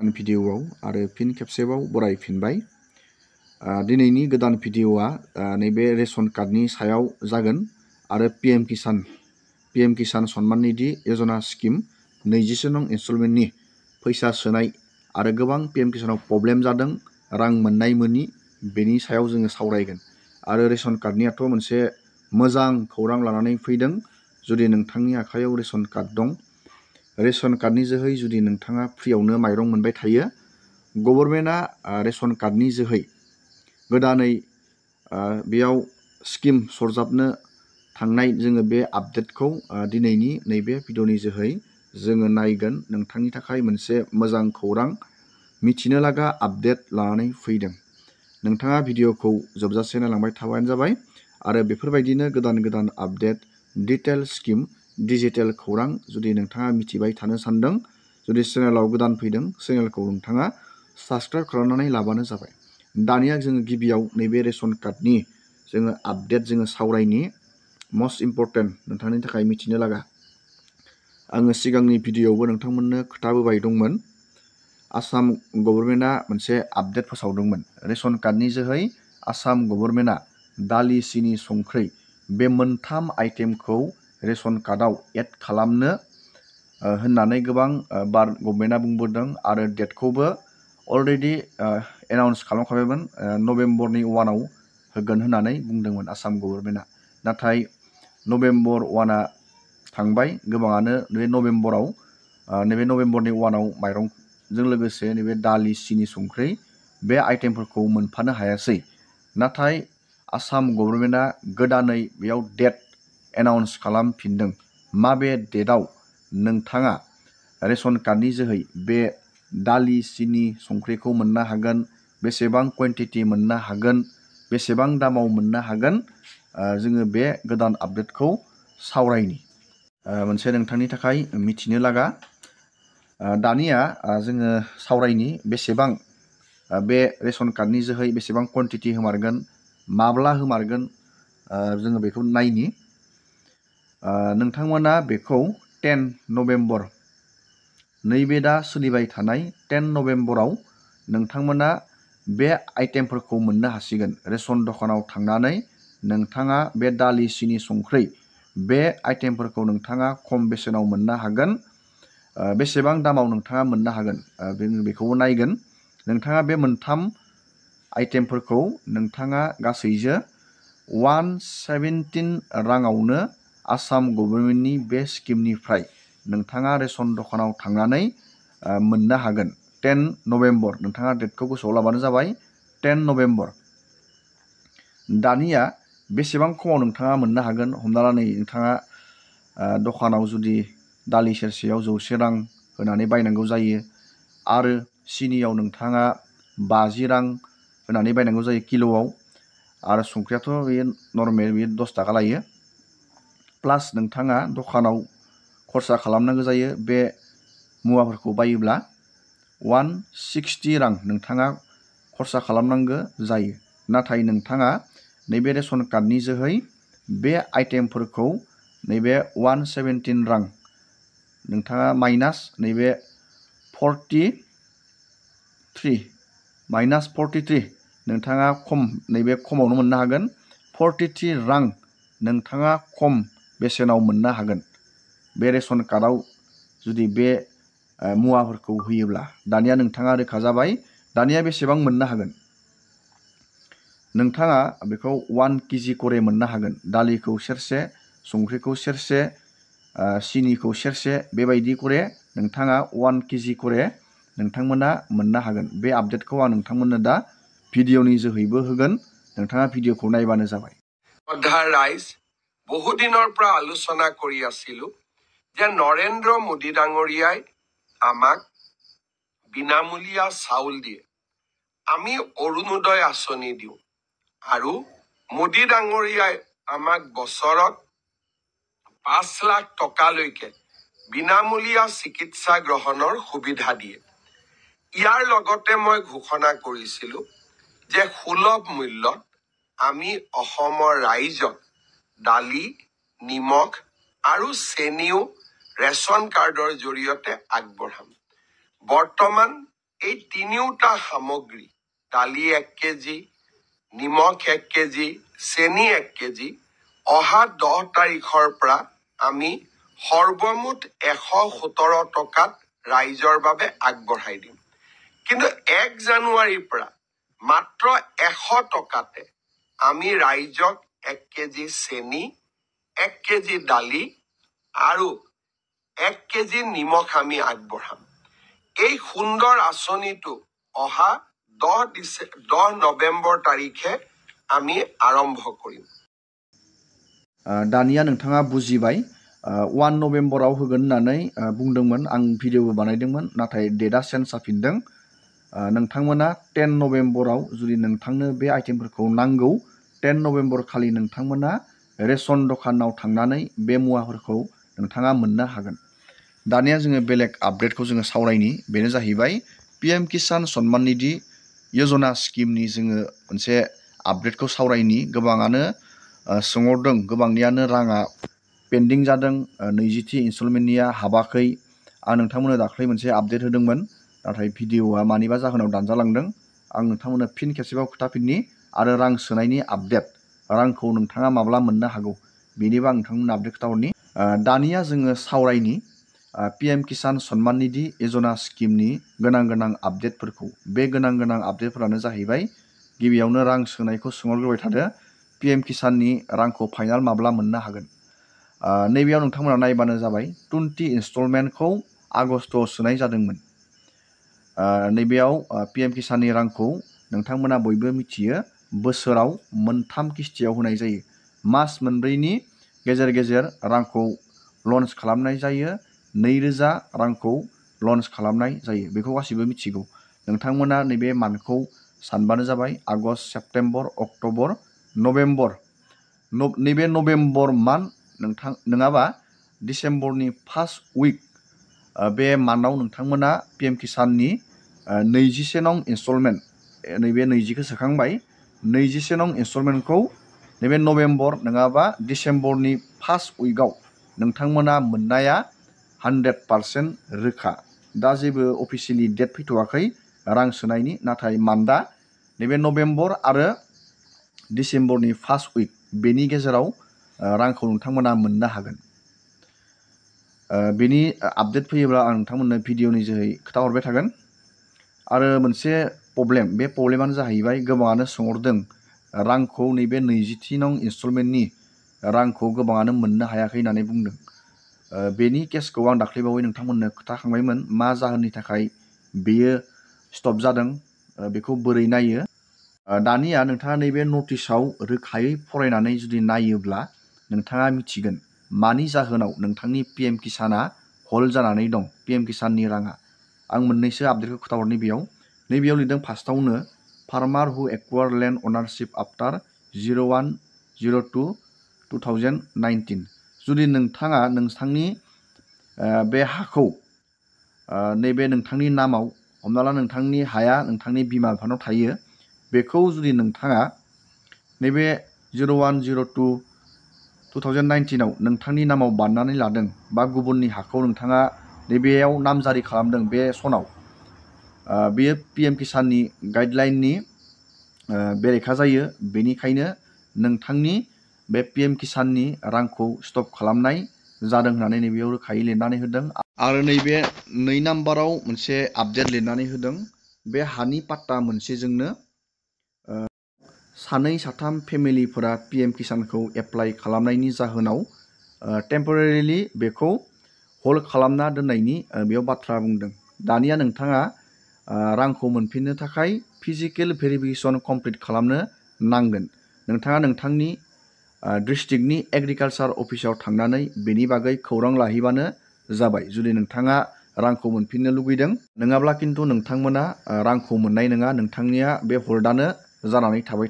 भिडिअआव आरो फिन खेबसेबाव बरायफिनबाय। दिनैनि गोदान भिडिअआ नैबे रेशन कार्डनि सायाव जागोन आरो पीएम किसान सन्मान निधि योजना स्किम 20 नं इनस्टलमेन्टनि फैसा सोनाय आरो गोबां पीएम किसानाव प्रब्लेम जादों रां मोननाय मोनि बेनि सायाव जोङो सावरायगोन। आरो रेशन कार्डनियाथ' मोनसे मोजां खौरां लानानै फैदों। जुदि नोंथांनि आखायाव रेशन कार्ड दं, रेशन कार्डनि जोहै जुदि नोंथाङा फ्रियावनो माइरं मोनबाय थायो, गभर्नमेन्टआ रेशन कार्डनि जोहै गोदानै बेयाव स्किम सरजाबनो थांनाय जोङो बे आपडेटखौ दिनैनि नैबे भिडिअनि जोहै जोङो नायगोन। नोंथांनि थाखाय मोनसे मोजां खौरां मिथिनो लागा आपडेट लानानै फैदों। नोंथाङा भिडिअखौ जोबजासे नायलांबाय थाबानो जाबाय आरो बेफोरबायदिनो गोदान आपडेट डिटेल स्किम डिजिटेल खौरां जुदि नोंथाङा मिथिबाय थानो सानदों, जुदि चेनेलाव गोदान फैदों चेनेलखौ नोंथाङा साबस्क्राइब खालामनानै लाबानो जाबाय। दानिया जोङो गिबियाव नैबे रेशन कार्डनि जोङो आपडेट जोङो सावरायनि मस्ट इम्पर्टेन्ट नोंथांनि थाखाय मिथिनो लागा। आङो सिगांनि भिडिअआवबो नोंथांमोननो खोथाबोबाय दंमोन। आसाम गभर्नमेन्टआ मोनसे आपडेट फोसावदोंमोन। रेशन कार्डनि जोहै आसाम गभर्नमेन्टआ दालि, सिनि, संख्रि बे मोनथाम आइटेमखौ रेशन कार्डआव एड खालामनो होननानै गोबां बार गभर्नमेन्टआ बुंबोदों आरो डेटखौबो अलरेडि एनाउन्स खालामखाबायमोन। नभेम्बरनि 1आव होगोन होननानै बुंदोंमोन आसाम गभर्नमेन्टआ। नाथाय नभेम्बर 1आ थांबाय, गोबाङानो बे नभेम्बराव नैबे नभेम्बरनि 1आव माइरंजों लोगोसे नैबे दालि, सिनि, संख्रि बे आइटेमफोरखौ मोनफानो हायासै। नाथाय आसाम गभर्नमेन्टआ गोदानै बेयाव डेट एनाउन्स खालामफिनदों। माबे डेटआव नोंथाङा रेशन कार्डनि जोहै बे दालि, सिनि, संख्रिखौ मोननो हागोन, बेसेबां क्वान्टिटि मोननो हागोन, बेसेबां दामाव मोननो हागोन, जोङो बे गोदान आपडेटखौ सावरायनि। मोनसे नोंथांनि थाखाय मिथिनो लागा। दानिया जोङो सावरायनि बेसेबां बे रेशन कार्डनि जोहै बेसेबां क्वान्टिटि होमारगोन, माब्ला होमारगोन, जोङो बेखौ नायनि। नोंथांमोना बेखौ 10 नभेम्बर नैबे दा सोलिबाय थानाय 10 नभेम्बराव नोंथांमोना बे आइटेमफोरखौ मोननो हासिगोन। रेशन दखानाव थांनानै नोंथाङा बे दालि, सिनि, संख्रि बे आइटेमफोरखौ नोंथाङा खम बेसेनाव मोननो हागोन। बेसेबां दामाव नोंथाङा मोननो हागोन बेखौबो नायगोन। नोंथाङा बे मोनथाम आइटेमफोरखौ नोंथाङा गासैजो 117 राङावनो आसाम गभर्नमेन्टनि बे स्किमनिफ्राय नोंथाङा रेशन दखानाव थांनानै मोननो हागोन। 10 नभेम्बर नोंथाङा डेटखौ गोसोआव लाबानो जाबाय। 10 नभेम्बर। दानिया बेसेबां खमाव नोंथाङा मोननो हागोन? हमना ला नै नोंथाङा दखानाव जुदि दालि सेरसेयाव 100 रां होनानै बायनांगौ जायो आरो सिनियाव नोंथाङा 50 रां होनानै बायनांगौ जायो किल'आव, आरो संख्रियाथ' बेयो नर्मेल, बेयो 10 थाखा लायो। प्लास नोंथाङा दखानाव खरसा खालामनांगौ जायो बे मुवाफोरखौ बायोब्ला 160 रां नोंथाङा खरसा खालामनांगौ जायो। नाथाय नोंथाङा नैबे रेशन कार्डनि जोहै बे आइटेमफोरखौ नैबे 117 रां नोंथाङा माइनास नैबे 43 नोंथाङा खम, नैबे खमावनो मोननो हागोन। 43 रां नोंथाङा खम बेसेनाव मोननो हागोन बे रेशन कार्डआव जुदि बे मुवाफोरखौ होयोब्ला। दानिया नोंथाङा रोखा जाबाय। दानिया बेसेबां मोननो हागोन? नोंथाङा बेखौ 1 केजि करे मोननो हागोन। दालिखौ सेरसे, संख्रिखौ सेरसे, सिनिखौ सेरसे, बेबायदि करे नोंथाङा 1 केजि करे नोंथांमोना मोननो हागोन। बे आपडेटखौ आं नोंथांमोननो दा भिडिअनि जोहैबो होगोन। नोंथाङा भिडिअखौ नायबानो जाबाय। ৰাইজ, বহুদিনৰ পৰা আলোচনা কৰি আছিলো যে নৰেন্দ্ৰ মোদী ডাঙৰীয়াই আমাক বিনামূলীয়া চাউল দিয়ে, আমি অৰুণোদয় আঁচনি দিওঁ, আৰু মোদী ডাঙৰীয়াই আমাক বছৰত 5 লাখ টকালৈকে বিনামূলীয়া চিকিৎসা গ্ৰহণৰ সুবিধা দিয়ে। ইয়াৰ লগতে মই ঘোষণা কৰিছিলো যে সুলভ মূল্যত আমি অসমৰ ৰাইজক দালি, নিমখ আৰু চেনিও ৰেচন কাৰ্ডৰ জৰিয়তে আগবঢ়াম। বৰ্তমান এই তিনিওটা সামগ্ৰী দালি 1 কেজি, নিমখ 1 কেজি, চেনি 1 কেজি অহা 10 তাৰিখৰ পৰা আমি সৰ্বমুঠ 117 টকাত ৰাইজৰ বাবে আগবঢ়াই দিম। কিন্তু 1 জানুৱাৰীৰ পৰা মাত্ৰ 100 টকাতে আমি ৰাইজক 1 কেজি চেনি, 1 কেজি দালি আৰু 1 কেজি নিমখ আমি আগবঢ়াম। এই সুন্দৰ আঁচনিটো অহা 10 নৱেম্বৰ তাৰিখে আমি আৰম্ভ কৰিম। दानिया नोंथाङा बुजिबाय 1 नवेम्बराव होगोन होननानै बुंदोंमोन आं भिडिअबो बानायदोंमोन नाथाय डेटआ चेन्ज जाफिनदों नोंथांमोना 10 नवेम्बराव जुदि नोंथांनो बे आइटेमफोरखौ नांगौ 10 नवेम्बर खालि नोंथांमोना रेशन दखानाव थांनानै बे मुवाफोरखौ नोंथाङा मोननो हागोन। दानिया जोङो बेलेग आपडेटखौ जोङो सावरायनि बेनो जाहैबाय पीएम किसान सम्मान निधि योजना स्किमनि जोङो मोनसे आपडेटखौ सावरायनि गोबाङानो सोंहरदों गोबांनियानो राङा पेन्डिं जादों 20थि इनस्टलमेन्टनिया हाबाखै आं नोंथांमोननो दाख्लै मोनसे आपडेट होदोंमोन नाथाय भिडिअआ मानिबा जाहोनाव दानजालांदों आं नोंथांमोननो फिन खेबसेबाव खोन्थाफिननि आरो रां सोनायनि आपडेट रांखौ नोंथाङा माब्ला मोननो हागौ बेनिबो आं नोंथांमोननो आपडेट खोन्थाहरनि दानिया जोङो सावरायनि पीएम किसान सम्मान निधि योजना स्किमनि गोनां आपडेटफोरखौ बे गोनां आपडेटफोरानो जाहैबाय गिबियावनो रां सोनायखौ सोंहरग्रोबाय थादो पीएम किसाननि रांखौ फाइनाल माब्ला मोननो हागोन नैबेयाव नोंथांमोना नायबानो जाबाय 20 इनस्टलमेन्टखौ आगस्टआव सोनाय जादोंमोन नैबेयाव पीएम किसाननि रांखौ नोंथांमोना बयबो मिथियो बोसोराव मोनथाम किस्तियाव होनाय जायो मास मोनब्रैनि गेजेर रांखौ लन्च खालामनाय जायो 2000 रांखौ लन्च खालामनाय जायो बेखौ गासिबो मिथिगौ नोंथांमोना नैबे मान्थखौ सानबानो जाबाय आगस्ट सेप्तेम्बर अक्ट'बर नवेम्बर नैबे नवेम्बर मान्थ नोंथां नङाबा डिसेम्बरनि फार्स्ट उइक बे मान्थआव नोंथांमोना पीएम किसाननि 21 नं इनस्टलमेन्ट नैबे 20खौ सोखांबाय 21 नं इनस्टलमेन्टखौ नैबे नवेम्बर नङाबा डिसेम्बरनि फार्स्ट उइकआव नोंथांमोना मोननाया 100% रोखा दा जेबो अफिसियेलि डेट फैथ'वाखै रां सोनायनि नाथाय मान्थआ नैबे नवेम्बर आरो डिसेम्बरनि फार्स्ट उइक बेनि गेजेराव रांखौ नोंथांमोना मोननो हागोन बेनि आपडेट फैयोब्ला आं नोंथांमोननो भिडिअनि जोहै खोन्थाहरबाय थागोन आरो मोनसे प्रब्लेम बे प्रब्लेमानो जाहैबाय गोबाङानो सोंहरदों रांखौ नैबे 20थि नं इनस्टलमेन्टनि रांखौ गोबाङानो मोननो हायाखै होननानै बुंदों बेनि केसखौ आं दाख्लैबावै नोंथांमोननो खोन्थाखांबायमोन मा जाहोननि थाखाय बेयो स्टप जादों बेखौ बोरै नायो दानिया नोंथाङा नैबे नटिसआव रोखायै फरायनानै जुदि नायोब्ला नोंथाङा मिथिगोन मानि जाहोनाव नोंथांनि पीएम किसाना हल्ड जानानै दं पीएम किसाननि राङा आं मोननैसो आपडेटखौ खोन्थाहरनि नैबेयाव लिरदों फार्स्टआवनो फार्मार हु एक्वायर लेन्ड अनारशिप आफ्टार 01/02/2019 जुदि नोंथाङा नोंथांनि बे हाखौ नैबे नोंथांनि नामाव हमना ला नोंथांनि हाया नोंथांनि बिमा बिफानाव थायो बेखौ जुदि नोंथाङा नैबे 01/02/2019 आव नोंथांनि नामाव बाननानै लादों बा गुबुननि हाखौ नोंथाङा नैबेयाव नामजारि खालामदों बे सनाव बेयो पीएम किसाननि गाइडलाइननि बेरेखा जायो बेनिखायनो नोंथांनि बे पीएम किसाननि रांखौ स्टप खालामनाय जादों होननानै नैबेयाव रोखायै लिरनानै होदों आरो नैबे 2 नाम्बाराव मोनसे आपडेट लिरनानै होदों बे हानि पाट्टा मोनसेजोंनो सानै साथाम फेमिलिफोरा पीएम किसानखौ एप्लाइ खालामनायनि जाहोनाव टेम्परारिलि बेखौ होल्ड खालामना दोननायनि बेयाव बाथ्रा बुंदों दानिया नोंथाङा रांखौ मोनफिननो थाखाय फिजिकेल भेरिफिकेसन कमप्लिट खालामनो नांगोन नोंथाङा नोंथांनि डिस्ट्रिक्टनि एग्रिकालचार अफिसाव थांनानै बेनि बागै खौरां लाहैबानो जाबाय जुदि नोंथाङा रांखौ मोनफिननो लुगैदों नङाब्ला किन्तु नोंथांमोना रांखौ मोननाय नङा नोंथांनिया बे हल्डआनो जानानै थाबाय